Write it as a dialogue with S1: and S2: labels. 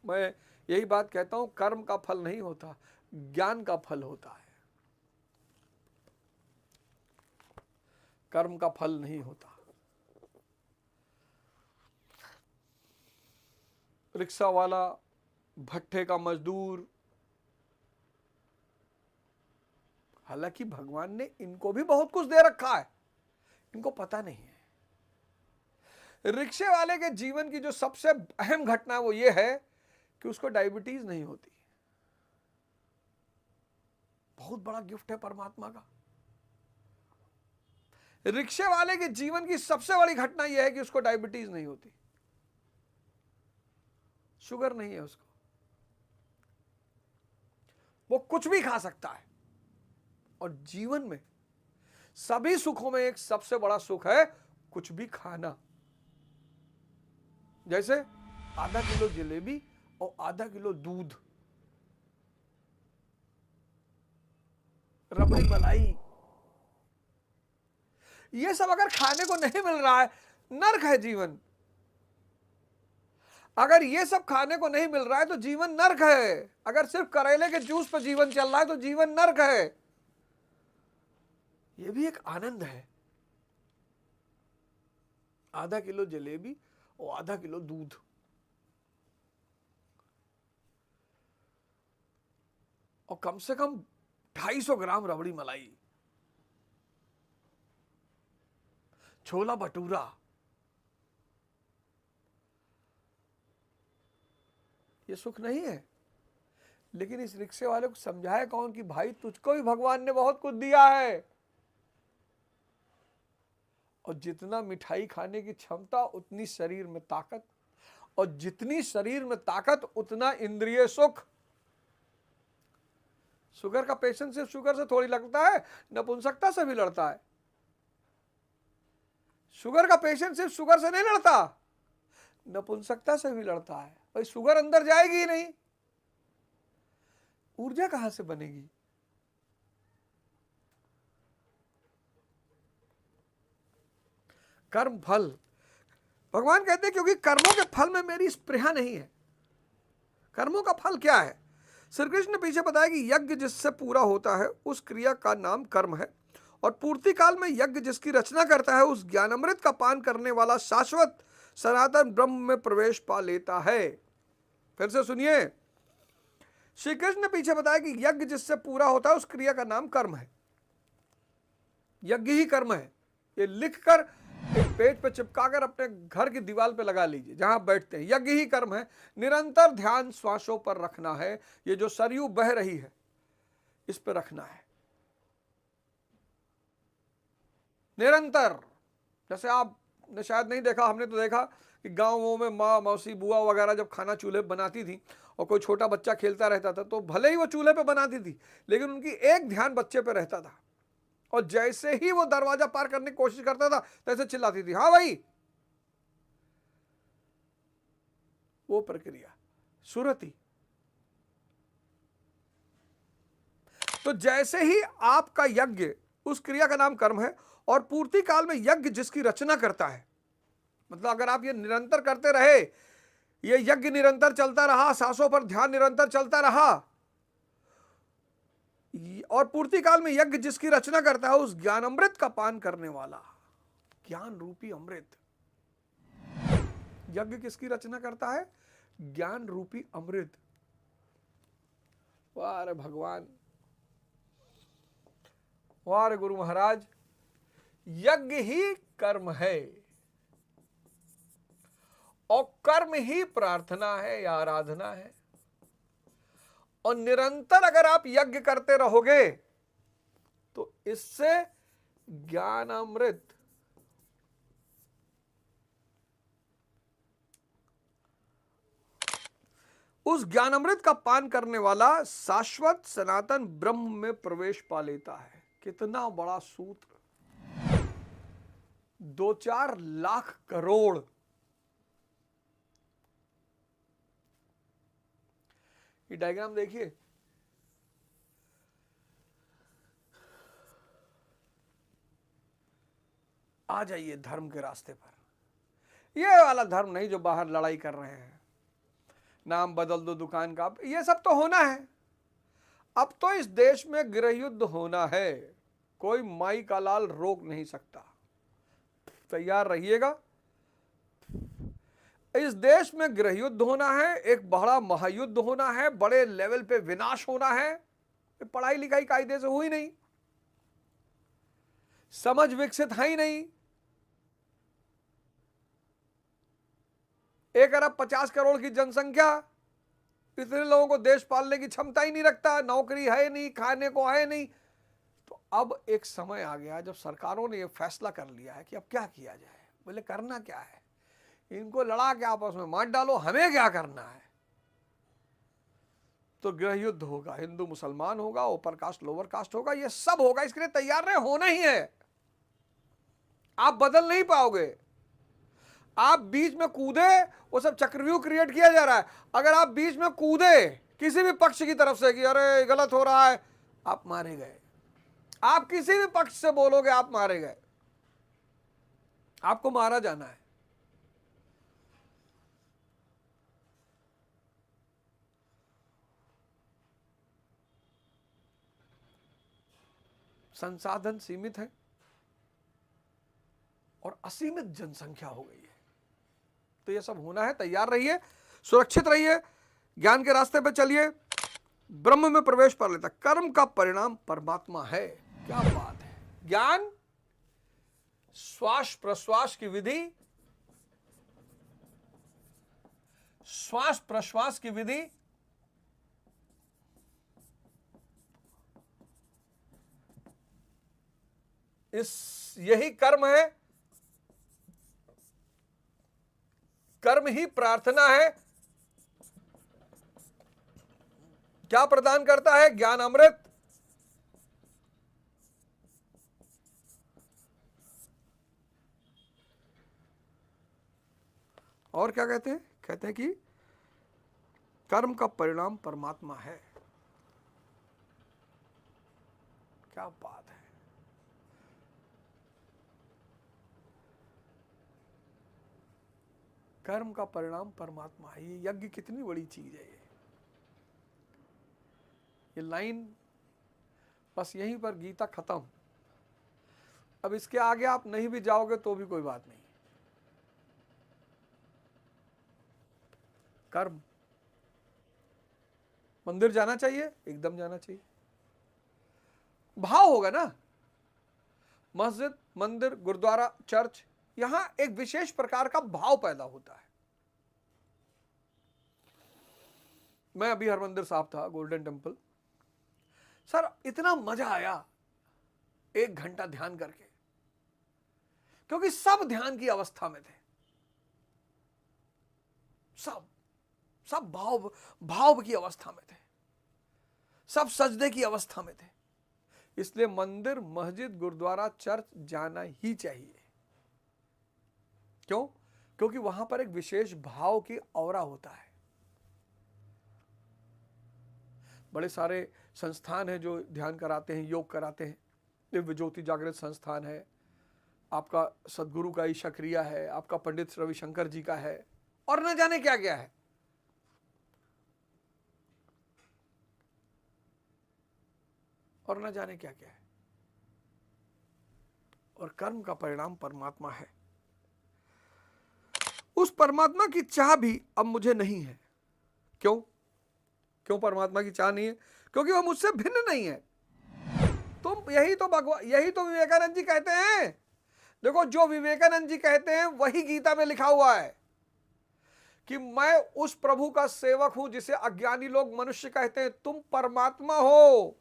S1: मैं यही बात कहता हूं, कर्म का फल नहीं होता, ज्ञान का फल होता है। कर्म का फल नहीं होता। रिक्शा वाला, भट्ठे का मजदूर, हालांकि भगवान ने इनको भी बहुत कुछ दे रखा है, इनको पता नहीं है। रिक्शे वाले के जीवन की जो सबसे अहम घटना वो ये है कि उसको डायबिटीज नहीं होती। बहुत बड़ा गिफ्ट है परमात्मा का। रिक्शे वाले के जीवन की सबसे बड़ी घटना यह है कि उसको डायबिटीज नहीं होती, शुगर नहीं है उसको, वो कुछ भी खा सकता है। और जीवन में सभी सुखों में एक सबसे बड़ा सुख है कुछ भी खाना। जैसे आधा किलो जलेबी और आधा किलो दूध, रबड़ी मलाई, ये सब अगर खाने को नहीं मिल रहा है, नर्क है जीवन। अगर ये सब खाने को नहीं मिल रहा है तो जीवन नर्क है। अगर सिर्फ करेले के जूस पर जीवन चल रहा है तो जीवन नर्क है। ये भी एक आनंद है, आधा किलो जलेबी और आधा किलो दूध। और कम से कम 250 ग्राम रबड़ी मलाई, छोला भटूरा। ये सुख नहीं है। लेकिन इस रिक्शे वाले को समझाए कौन कि भाई तुझको भी भगवान ने बहुत कुछ दिया है, और जितना मिठाई खाने की क्षमता उतनी शरीर में ताकत, और जितनी शरीर में ताकत उतना इंद्रिय सुख। शुगर का पेशेंट सिर्फ शुगर से थोड़ी लड़ता है, नपुंसकता से भी लड़ता है। शुगर का पेशेंट सिर्फ शुगर से नहीं लड़ता, नपुंसकता से भी लड़ता है। भाई शुगर अंदर जाएगी ही नहीं, ऊर्जा कहां से बनेगी? कर्म फल, भगवान कहते हैं क्योंकि कर्मों के फल में मेरी स्पृहा नहीं है। कर्मों का फल क्या है? श्री कृष्ण ने पीछे बताया कि यज्ञ जिससे पूरा होता है उस क्रिया का नाम कर्म है, और पूर्ति काल में यज्ञ जिसकी रचना करता है उस ज्ञानामृत का पान करने वाला शाश्वत सनातन ब्रह्म में प्रवेश पा लेता है। फिर से सुनिए, श्री कृष्ण ने पीछे बताया कि यज्ञ जिससे पूरा होता है उस क्रिया का नाम कर्म है। यज्ञ ही कर्म है। ये लिखकर एक पेज पे चिपकाकर अपने घर की दीवार पे लगा लीजिए जहां बैठते हैं। यज्ञ ही कर्म है। निरंतर ध्यान श्वासों पर रखना है। ये जो सरयू बह रही है इस पर रखना है निरंतर। जैसे आपने शायद नहीं देखा, हमने तो देखा कि गांवों में माँ मौसी बुआ वगैरह जब खाना चूल्हे बनाती थी और कोई छोटा बच्चा खेलता रहता था तो भले ही वो चूल्हे पे बनाती थी लेकिन उनकी एक ध्यान बच्चे पे रहता था, और जैसे ही वो दरवाजा पार करने की कोशिश करता था तैसे चिल्लाती थी, हाँ भाई। वो प्रक्रिया सुरति। तो जैसे ही आपका यज्ञ, उस क्रिया का नाम कर्म है, और पूर्ति काल में यज्ञ जिसकी रचना करता है, मतलब अगर आप ये निरंतर करते रहे, ये यज्ञ निरंतर चलता रहा, सांसों पर ध्यान निरंतर चलता रहा, और पूर्ति काल में यज्ञ जिसकी रचना करता है उस ज्ञान अमृत का पान करने वाला, ज्ञान रूपी अमृत। यज्ञ किसकी रचना करता है? ज्ञान रूपी अमृत। वाह रे भगवान, वाह रे गुरु महाराज। यज्ञ ही कर्म है और कर्म ही प्रार्थना है या आराधना है। और निरंतर अगर आप यज्ञ करते रहोगे तो इससे ज्ञान अमृत, उस ज्ञान अमृत का पान करने वाला शाश्वत सनातन ब्रह्म में प्रवेश पा लेता है। कितना बड़ा सूत्र! 2-4 लाख करोड़। ये डायग्राम देखिए, आ जाइए धर्म के रास्ते पर। ये वाला धर्म नहीं जो बाहर लड़ाई कर रहे हैं, नाम बदल दो दुकान का, ये सब तो होना है। अब तो इस देश में गृह युद्ध होना है, कोई माई का लाल रोक नहीं सकता। तैयार रहिएगा, इस देश में गृह युद्ध होना है, एक बड़ा महायुद्ध होना है, बड़े लेवल पे विनाश होना है। पढ़ाई लिखाई कायदे से हुई नहीं, समझ विकसित है ही नहीं। 1,50,00,000 की जनसंख्या, इतने लोगों को देश पालने की क्षमता ही नहीं रखता, नौकरी है नहीं, खाने को है नहीं। तो अब एक समय आ गया जब सरकारों ने यह फैसला कर लिया है कि अब क्या किया जाए। बोले करना क्या है, इनको लड़ा के आपस में मार डालो, हमें क्या करना है। तो गृह युद्ध होगा, हिंदू मुसलमान होगा, ऊपर कास्ट लोअर कास्ट होगा, ये सब होगा। इसके लिए तैयार रहे, होना ही है। आप बदल नहीं पाओगे। आप बीच में कूदे, वो सब चक्रव्यूह क्रिएट किया जा रहा है। अगर आप बीच में कूदे किसी भी पक्ष की तरफ से कि अरे गलत हो रहा है, आप मारे गए। आप किसी भी पक्ष से बोलोगे, आप मारे गए, आपको मारा जाना है। संसाधन सीमित है और असीमित जनसंख्या हो गई है। तो ये सब होना है, तैयार रहिए, सुरक्षित रहिए, ज्ञान के रास्ते पे चलिए, ब्रह्म में प्रवेश कर लेता। कर्म का परिणाम परमात्मा है। क्या बात है। ज्ञान, श्वास प्रश्वास की विधि, श्वास प्रश्वास की विधि, यही कर्म है। कर्म ही प्रार्थना है। क्या प्रदान करता है? ज्ञान अमृत। और क्या कहते हैं? कहते हैं कि कर्म का परिणाम परमात्मा है। क्या बात है। कर्म का परिणाम परमात्मा है। ये यज्ञ कितनी बड़ी चीज है। ये लाइन बस यहीं पर गीता खत्म। अब इसके आगे आप नहीं भी जाओगे तो भी कोई बात नहीं। कर्म, मंदिर जाना चाहिए, एकदम जाना चाहिए। भाव होगा ना। मस्जिद, मंदिर, गुरुद्वारा, चर्च, यहां एक विशेष प्रकार का भाव पैदा होता है। मैं अभी हरमंदिर साहब था, गोल्डन टेम्पल। सर इतना मजा आया 1 घंटा ध्यान करके, क्योंकि सब ध्यान की अवस्था में थे। सब भाव की अवस्था में थे, सब सजदे की अवस्था में थे। इसलिए मंदिर, मस्जिद, गुरुद्वारा, चर्च जाना ही चाहिए। क्यों? क्योंकि वहां पर एक विशेष भाव की औरा होता है। बड़े सारे संस्थान हैं जो ध्यान कराते हैं, योग कराते हैं। दिव्य ज्योति जागृत संस्थान है, आपका सदगुरु का ईशा क्रिया है, आपका पंडित रविशंकर जी का है, और न जाने क्या क्या है। और न जाने क्या क्या है। और कर्म का परिणाम परमात्मा है। उस परमात्मा की चाह भी अब मुझे नहीं है। क्यों? क्यों परमात्मा की चाह नहीं है? क्योंकि वो मुझसे भिन्न नहीं है। तुम यही तो विवेकानंद जी कहते हैं। देखो, जो विवेकानंद जी कहते हैं वही गीता में लिखा हुआ है कि मैं उस प्रभु का सेवक हूं जिसे अज्ञानी लोग मनुष्य कहते हैं। तुम परमात्मा हो।